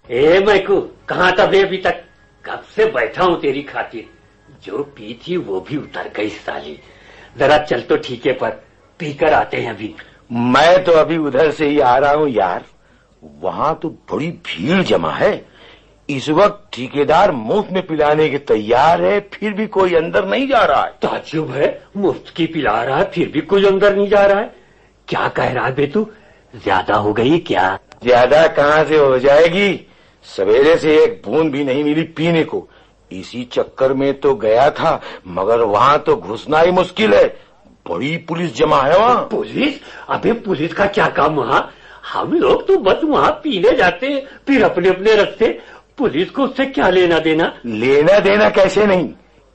ए मैकू, कहाँ था बे अभी तक? कब से बैठा हूँ तेरी खातिर। जो पी थी वो भी उतर गई साली। जरा चल तो ठीक है, पर पीकर आते हैं अभी। मैं तो अभी उधर से ही आ रहा हूँ यार। वहाँ तो बड़ी भीड़ जमा है। इस वक्त ठेकेदार मुफ्त में पिलाने के तैयार है, फिर भी कोई अंदर नहीं जा रहा है। ताज्जुब है, मुफ्त की पिला रहा है फिर भी कोई अंदर नहीं जा रहा है। क्या कह रहा है बे तू? ज्यादा हो गई क्या? ज्यादा कहाँ से हो जाएगी, सवेरे से एक बूंद भी नहीं मिली पीने को। इसी चक्कर में तो गया था, मगर वहाँ तो घुसना ही मुश्किल है। बड़ी पुलिस जमा है वहाँ। पुलिस? अबे पुलिस का क्या काम वहाँ? हम लोग तो बस वहाँ पीने जाते हैं, फिर अपने अपने रास्ते। पुलिस को उससे क्या लेना देना? लेना देना कैसे नहीं,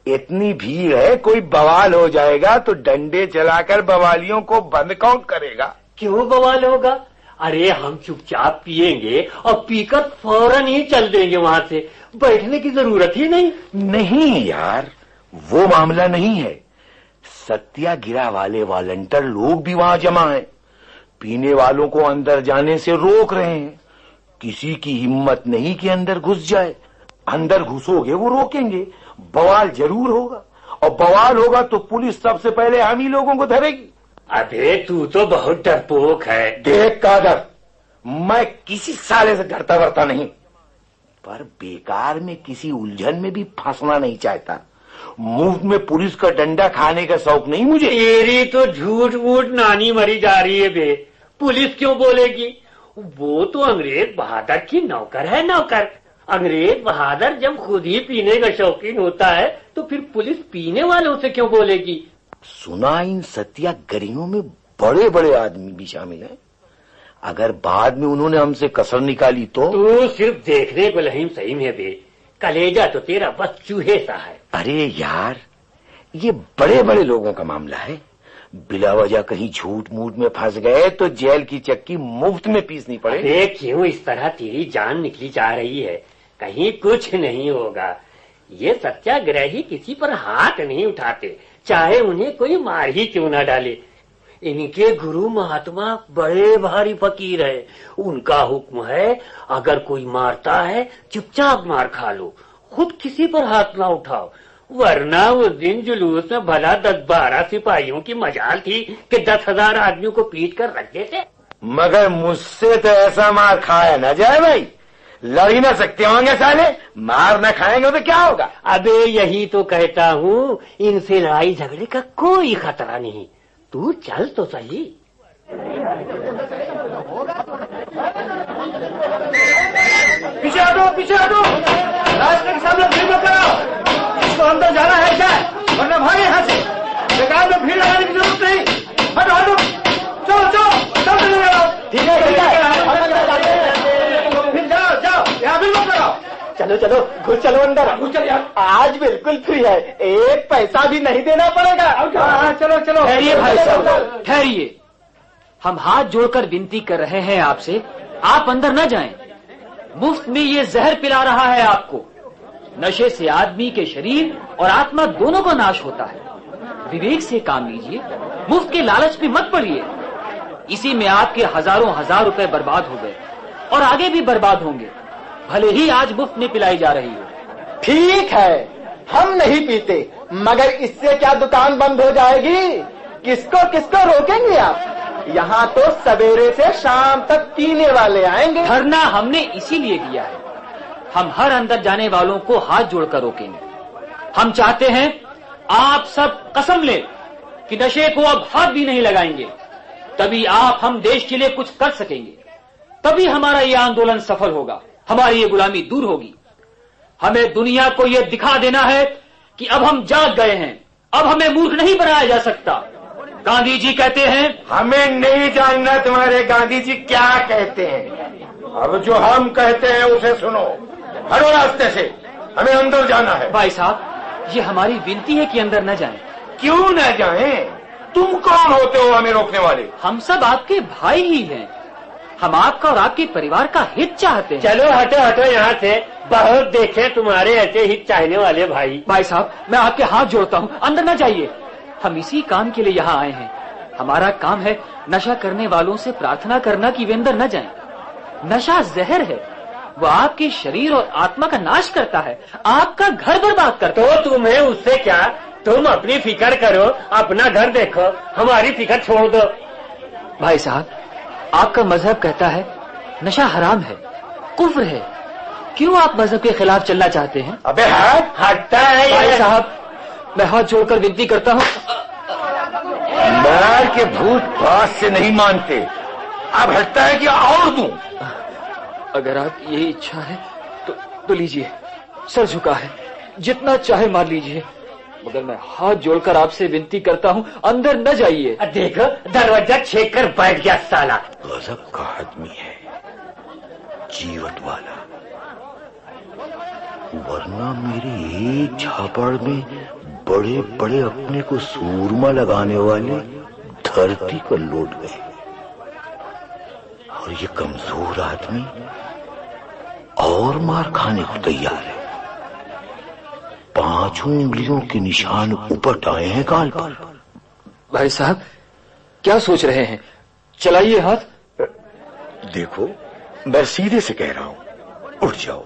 इतनी भीड़ है, कोई बवाल हो जाएगा तो डंडे चलाकर बवालियों को बंद कौन करेगा? क्यों बवाल होगा? अरे हम चुपचाप पिएंगे और पीकर फौरन ही चल देंगे वहाँ से। बैठने की जरूरत ही नहीं। नहीं यार, वो मामला नहीं है। सत्याग्रह वाले वॉलंटियर लोग भी वहाँ जमा हैं। पीने वालों को अंदर जाने से रोक रहे हैं। किसी की हिम्मत नहीं कि अंदर घुस जाए। अंदर घुसोगे वो रोकेंगे, बवाल जरूर होगा। और बवाल होगा तो पुलिस सबसे पहले हम ही लोगों को धरेगी। अबे तू तो बहुत डरपोक है। देख कादर, मैं किसी साले से डरता वरता नहीं, पर बेकार में किसी उलझन में भी फंसना नहीं चाहता। मुफ्त में पुलिस का डंडा खाने का शौक नहीं मुझे। तेरी तो झूठ मूठ नानी मरी जा रही है बे। पुलिस क्यों बोलेगी? वो तो अंग्रेज बहादुर की नौकर है, नौकर। अंग्रेज बहादुर जब खुद ही पीने का शौकीन होता है तो फिर पुलिस पीने वालों से क्यों बोलेगी? सुना इन सत्याग्रहियों में बड़े बड़े आदमी भी शामिल हैं। अगर बाद में उन्होंने हमसे कसर निकाली तो? तू सिर्फ देखने को लहीम सही है बे, कलेजा तो तेरा बस चूहे सा है। अरे यार, ये बड़े बड़े लोगों का मामला है। बिला वजह कहीं झूठ मूठ में फंस गए तो जेल की चक्की मुफ्त में पीसनी पड़े। अरे क्यों इस तरह तेरी जान निकली जा रही है? कहीं कुछ नहीं होगा। ये सत्याग्रही किसी पर हाथ नहीं उठाते, चाहे उन्हें कोई मार ही क्यों न डाले। इनके गुरु महात्मा बड़े भारी फकीर है। उनका हुक्म है, अगर कोई मारता है चुपचाप मार खा लो, खुद किसी पर हाथ ना उठाओ। वरना उस दिन जुलूस में भला 10-12 सिपाहियों की मजाल थी कि 10,000 आदमियों को पीट कर रख देते। मगर मुझसे तो ऐसा मार खाया न जाए भाई। लड़ ही ना सकते होंगे साले, मार न खाएंगे तो क्या होगा? अबे यही तो कहता हूँ, इनसे लड़ाई झगड़े का कोई खतरा नहीं। तू चल तो सही। पीछे हटो, पीछे हटो। रास्ते के सामने भीड़ मत लगाओ। इसको अंदर जाना है क्या? वरना भागे यहाँ से। बेकार में भीड़ लगाने की जरूरत नहीं। हटो हटो, चलो चलो, चलते लगाओ। ठीक है ठीक है, फिर जाओ जाओ, यहाँ भीड़ मत लगाओ। चलो चलो, घुस चलो अंदर। घुस चल यार। आज बिल्कुल फ्री है, एक पैसा भी नहीं देना पड़ेगा। हाँ, चलो चलो। ठहरिए भाई साहब, ठहरिए। हम हाथ जोड़कर विनती कर रहे हैं आपसे, आप अंदर न जाएं। मुफ्त में ये जहर पिला रहा है आपको। नशे से आदमी के शरीर और आत्मा दोनों का नाश होता है। विवेक से काम लीजिए, मुफ्त के लालच में मत पड़िए। इसी में आपके हजारों हजार रुपए बर्बाद हो गए और आगे भी बर्बाद होंगे, भले ही आज मुफ्त में पिलाई जा रही हो। ठीक है, हम नहीं पीते, मगर इससे क्या दुकान बंद हो जाएगी? किसको किसको रोकेंगे आप? यहाँ तो सवेरे से शाम तक पीने वाले आएंगे। धरना हमने इसीलिए दिया है। हम हर अंदर जाने वालों को हाथ जोड़कर रोकेंगे। हम चाहते हैं आप सब कसम ले कि नशे को अब हाथ भी नहीं लगाएंगे। तभी आप हम देश के लिए कुछ कर सकेंगे। तभी हमारा ये आंदोलन सफल होगा, हमारी ये गुलामी दूर होगी। हमें दुनिया को ये दिखा देना है कि अब हम जाग गए हैं, अब हमें मूर्ख नहीं बनाया जा सकता। गांधी जी कहते हैं, हमें नहीं जानना तुम्हारे गांधी जी क्या कहते हैं। अब जो हम कहते हैं उसे सुनो। हटो रास्ते से, हमें अंदर जाना है। भाई साहब, ये हमारी विनती है कि अंदर न जाएं। क्यों न जाएं? तुम कौन होते हो हमें रोकने वाले? हम सब आपके भाई ही हैं। हम आपका और आपके परिवार का हित चाहते हैं। चलो हटो हटो यहाँ से, बहुत देखे तुम्हारे ऐसे हित चाहने वाले भाई। भाई साहब, मैं आपके हाथ जोड़ता हूँ, अंदर न जाइए। हम इसी काम के लिए यहाँ आए हैं। हमारा काम है नशा करने वालों से प्रार्थना करना कि वे अंदर न जाएं। नशा जहर है, वो आपके शरीर और आत्मा का नाश करता है, आपका घर बर्बाद करता है। तो तुम्हें उससे क्या, तुम अपनी फिक्र करो, अपना घर देखो, हमारी फिक्र छोड़ दो। भाई साहब, आपका मजहब कहता है नशा हराम है, कुफ्र है, क्यों आप मजहब के खिलाफ चलना चाहते हैं? अबे हटता है भाई साहब, मैं हाथ जोड़कर विनती करता हूँ। मार के भूत बात से नहीं मानते, अब हटता है कि और दूं? अगर आप ये इच्छा है तो लीजिए, सर झुका है, जितना चाहे मार लीजिए, मगर मैं हाथ जोड़कर आपसे विनती करता हूँ, अंदर न जाइए। देखो दरवाजा छेक कर बैठ गया साला। गजब का आदमी है, जीवट वाला, वरना मेरे एक झापड़ में बड़े बड़े अपने को सूरमा लगाने वाले धरती पर लौट गए, और ये कमजोर आदमी और मार खाने को तैयार है। 5 उंगलियों के निशान उपट आए हैं गाल पर। भाई साहब, क्या सोच रहे हैं? चलाइए हाथ। देखो, मैं सीधे से कह रहा हूं, उठ जाओ,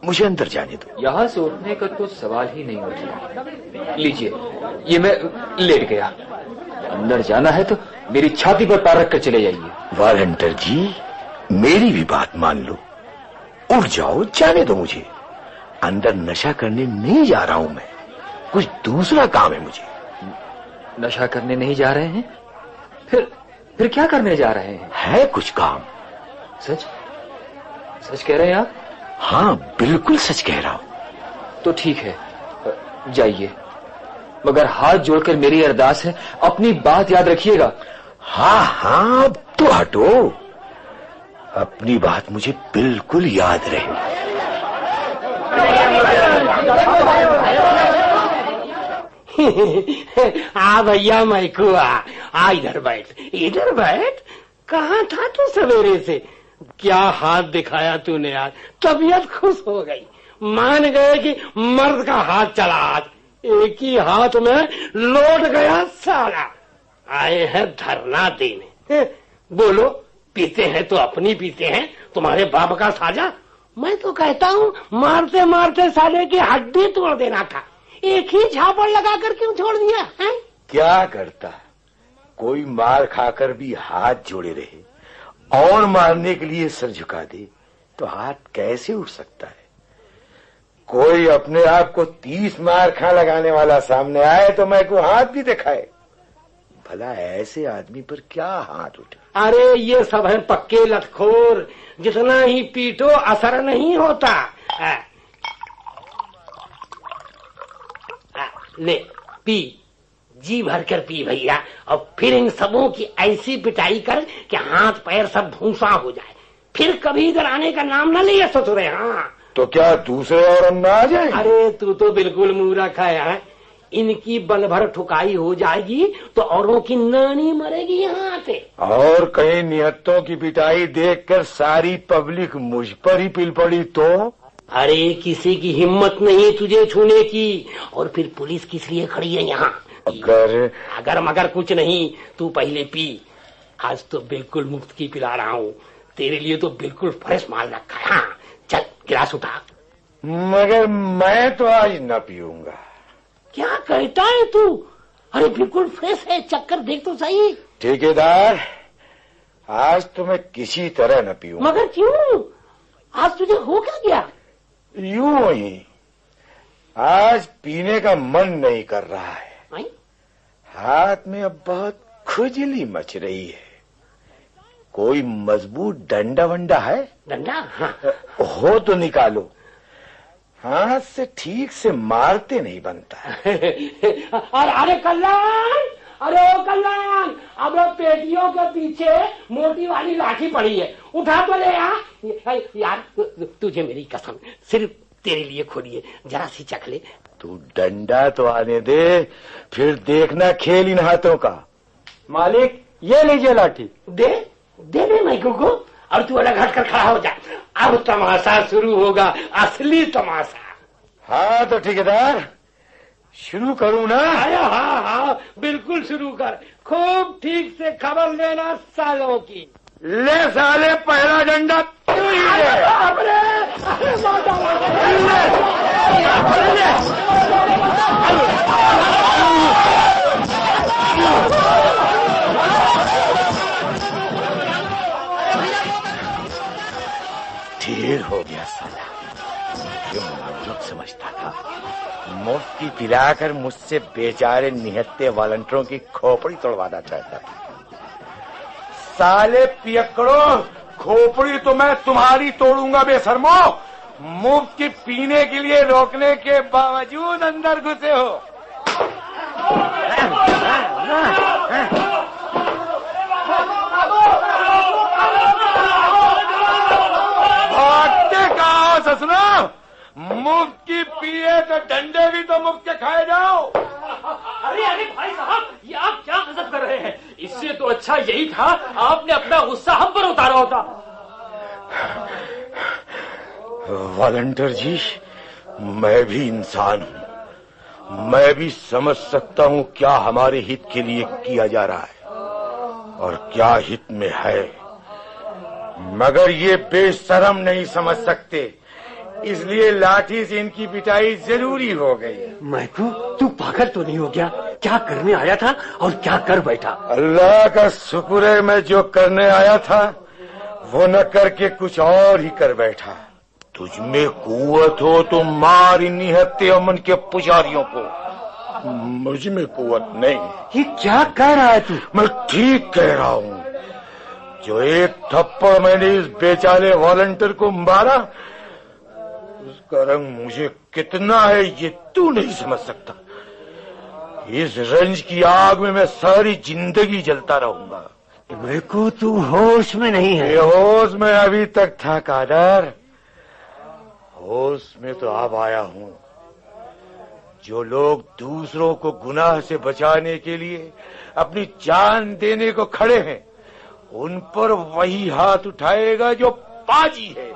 मुझे अंदर जाने दो। यहाँ से उठने का तो सवाल ही नहीं उठा। लीजिए, ये मैं लेट गया। अंदर जाना है तो मेरी छाती पर पैर रखकर चले जाइए। वॉलंटियर जी, मेरी भी बात मान लो, उठ जाओ, जाने दो मुझे। अंदर नशा करने नहीं जा रहा हूं मैं, कुछ दूसरा काम है मुझे। नशा करने नहीं जा रहे हैं? फिर क्या करने जा रहे हैं? है कुछ काम। सच कह रहे हैं आप? हाँ, बिल्कुल सच कह रहा हूं। तो ठीक है, जाइए, मगर हाथ जोड़कर मेरी अरदास है, अपनी बात याद रखिएगा। हाँ, तो हटो, अपनी बात मुझे बिल्कुल याद रहे। आ भैया मैकू, आ इधर बैठ, इधर बैठ। कहाँ था तू सवेरे से? क्या हाथ दिखाया तूने यार, तबीयत खुश हो गई, मान गए कि मर्द का हाथ चला। आज एक ही हाथ में लौट गया साला। आए हैं धरना देने। बोलो, पीते हैं तो अपनी पीते हैं, तुम्हारे बाप का साजा। मैं तो कहता हूँ मारते मारते साले की हड्डी तोड़ देना था, एक ही झापड़ लगाकर क्यों छोड़ दिया है? क्या करता, कोई मार खाकर भी हाथ जोड़े रहे और मारने के लिए सर झुका दे तो हाथ कैसे उठ सकता है? कोई अपने आप को 30 मार खा लगाने वाला सामने आए तो मैं को हाथ भी दिखाए, भला ऐसे आदमी पर क्या हाथ उठे? अरे ये सब है पक्के लतखोर, जितना ही पीटो असर नहीं होता। ले पी, जी भर कर पी भैया, और फिर इन सबों की ऐसी पिटाई कर कि हाथ पैर सब भूसा हो जाए, फिर कभी इधर आने का नाम न लिया ससुरे। हाँ, तो क्या दूसरे और अंदर आ जाए? अरे तू तो बिल्कुल मूर्ख है। इनकी बल भर ठुकाई हो जाएगी तो औरों की नानी मरेगी यहाँ से। और कहीं निहत्तों की पिटाई देखकर सारी पब्लिक मुझ पर ही पिल पड़ी तो? अरे किसी की हिम्मत नहीं तुझे छूने की, और फिर पुलिस किस लिए खड़ी है यहाँ? अगर मगर कुछ नहीं, तू पहले पी। आज तो बिल्कुल मुफ्त की पिला रहा हूँ, तेरे लिए तो बिल्कुल फ्रेश माल रखा है। हाँ चल, गिलास उठा। मगर मैं तो आज न पीऊंगा। क्या कहता है तू? अरे बिल्कुल फ्रेश है, चक्कर देख तो सही। ठेकेदार, आज तो मैं किसी तरह न पीऊंगा। मगर क्यों? आज तुझे हो क्या गया? यूं ही, आज पीने का मन नहीं कर रहा है। नहीं? हाथ में अब बहुत खुजली मच रही है। कोई मजबूत डंडा वंडा है? डंडा? हाँ। हो तो निकालो, हाथ से ठीक से मारते नहीं बनता। अरे कल्याण, अरे ओ कल्याण, अब पेटियों के पीछे मोटी वाली लाठी पड़ी है, उठा तो ले यार। तुझे मेरी कसम, सिर्फ तेरे लिए खोली है, जरा सी चख ले। तू डंडा तो आने दे, फिर देखना खेल इन हाथों का। मालिक, ये लीजिए लाठी। दे मैकू को, और तू अलग हटकर खड़ा हो जा। अब तमाशा शुरू होगा, असली तमाशा। हाँ तो ठेकेदार, शुरू करूं ना? हाँ, बिल्कुल शुरू कर। खूब ठीक से खबर लेना सालों की। ले साले, पहला डंडा। ढेर हो गया साला। जो मालूम समझता था मुफ्ती पिलाकर मुझसे बेचारे निहत्ते वॉलंटियरों की खोपड़ी तोड़वाना चाहता था। साले पियकड़ो, खोपड़ी तो मैं तुम्हारी तोड़ूंगा बेशर्मो। मुफ्त की पीने के लिए रोकने के बावजूद अंदर घुसे हो। भागते कहाँ हो ससुरा? मुफ्त की पिए तो डंडे भी तो मुफ्त के खाए जाओ। अरे अरे भाई साहब, ये आप क्या गजब कर रहे हैं? इससे तो अच्छा यही था आपने अपना गुस्सा हम पर उतारा होता। वॉलंटियर जी, मैं भी इंसान हूँ। मैं भी समझ सकता हूँ क्या हमारे हित के लिए किया जा रहा है और क्या हित में है, मगर ये बेशरम नहीं समझ सकते, इसलिए लाठी से इनकी पिटाई जरूरी हो गई। मैकू, तू पागल तो नहीं हो गया? क्या करने आया था और क्या कर बैठा? अल्लाह का शुक्र है मैं जो करने आया था वो न करके कुछ और ही कर बैठा। तुझमें कुव्वत हो तो मार इन निहत्ते अमन के पुजारियों को। मुझ में कुव्वत नहीं। ये क्या कह रहा है तू? मैं ठीक कह रहा हूँ। जो एक थप्पड़ मैंने इस बेचारे वॉलंटियर को मारा, उसका रंग मुझे कितना है ये तू नहीं समझ सकता। इस रंज की आग में मैं सारी जिंदगी जलता रहूंगा। मैकू, तू होश में नहीं है। होश में अभी तक था कादर, होश में तो अब आया हूँ। जो लोग दूसरों को गुनाह से बचाने के लिए अपनी जान देने को खड़े हैं, उन पर वही हाथ उठाएगा जो पाजी है,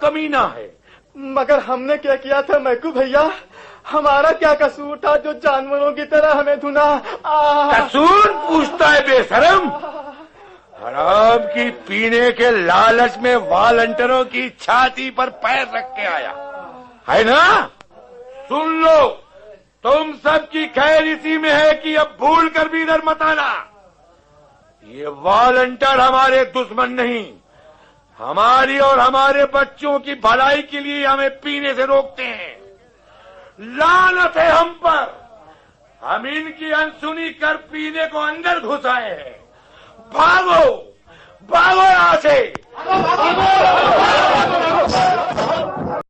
कमीना है। मगर हमने क्या किया था मैकू भैया? हमारा क्या कसूर था जो जानवरों की तरह हमें धुना? कसूर पूछता है बेशरम? हराम की पीने के लालच में वॉलंटियरों की छाती पर पैर रख के आया है ना? सुन लो, तुम सबकी खैर इसी में है कि अब भूल कर भी इधर मत आना। ये वॉलंटियर हमारे दुश्मन नहीं, हमारी और हमारे बच्चों की भलाई के लिए हमें पीने से रोकते हैं। लानत है हम पर, हम इनकी अनसुनी कर पीने को अंदर घुस आए हैं। भागो भागो यहाँ से।